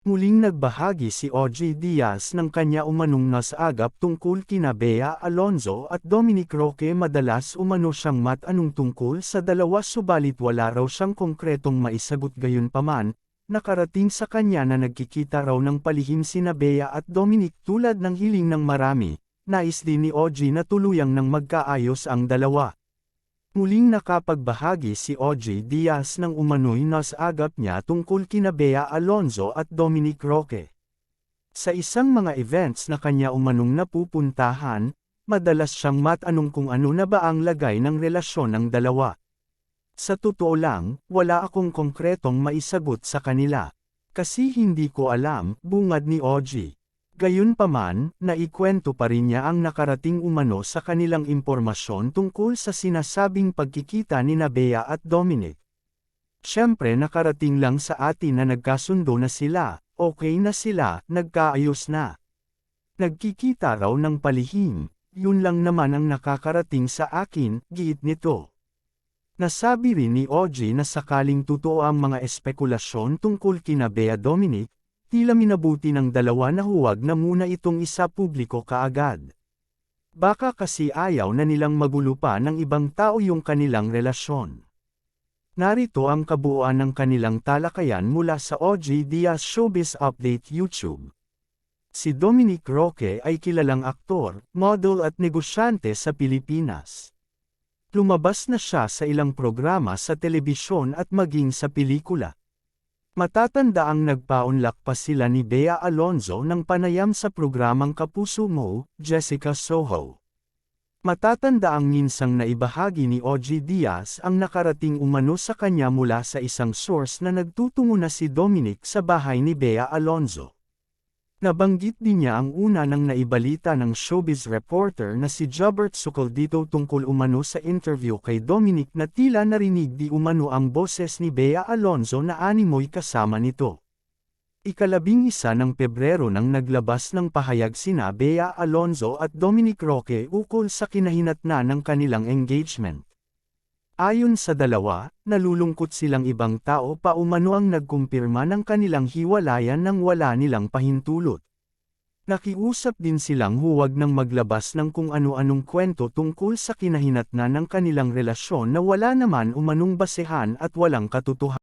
Muling nagbahagi si OJ Diaz ng kanya umanong nasagap tungkol kina Bea Alonzo at Dominic Roque. Madalas umano siyang matanong tungkol sa dalawa subalit wala raw siyang konkretong maisagot. Gayunpaman, nakarating sa kanya na nagkikita raw ng palihim sina Bea at Dominic tulad ng hiling ng marami. Nais din ni OJ na tuluyang nang magkaayos ang dalawa. Muling nakapagbahagi si OJ Diaz ng umano'y nasagap niya tungkol kina Bea Alonzo at Dominic Roque. Sa isang mga events na kanya umanong napupuntahan, madalas siyang matanong kung ano na ba ang lagay ng relasyon ng dalawa. Sa totoo lang, wala akong konkretong maisagot sa kanila. Kasi hindi ko alam, bungad ni OJ. Gayunpaman, naikwento pa rin niya ang nakarating umano sa kanilang impormasyon tungkol sa sinasabing pagkikita ni Bea at Dominic. Siyempre nakarating lang sa atin na nagkasundo na sila, okay na sila, nagkaayos na. Nagkikita raw ng palihim, yun lang naman ang nakakarating sa akin, giit nito. Nasabi rin ni OJ na sakaling totoo ang mga espekulasyon tungkol kina Bea Dominic, tila minabuti ng dalawa na huwag na muna itong isa publiko kaagad. Baka kasi ayaw na nilang magulo pa ng ibang tao yung kanilang relasyon. Narito ang kabuuan ng kanilang talakayan mula sa OJ Diaz Showbiz Update YouTube. Si Dominic Roque ay kilalang aktor, model at negosyante sa Pilipinas. Lumabas na siya sa ilang programa sa telebisyon at maging sa pelikula. Matatanda ang nagpaunlak pa sila ni Bea Alonzo ng panayam sa programang Kapuso Mo, Jessica Soho. Matatanda ang minsang naibahagi ni OJ Diaz ang nakarating umano sa kanya mula sa isang source na nagtutungo na si Dominic sa bahay ni Bea Alonzo. Nabanggit din niya ang una nang naibalita ng showbiz reporter na si Jobert Sucoldito tungkol umano sa interview kay Dominic na tila narinig di umano ang boses ni Bea Alonzo na animoy kasama nito. Ika-11 ng Pebrero nang naglabas ng pahayag sina Bea Alonzo at Dominic Roque ukol sa kinahinatnan ng kanilang engagement. Ayon sa dalawa, nalulungkot silang ibang tao pa umano ang nagkumpirma ng kanilang hiwalayan nang wala nilang pahintulot. Nakiusap din silang huwag nang maglabas ng kung ano-anong kwento tungkol sa kinahinatnan ng kanilang relasyon na wala naman umanong basehan at walang katotohanan.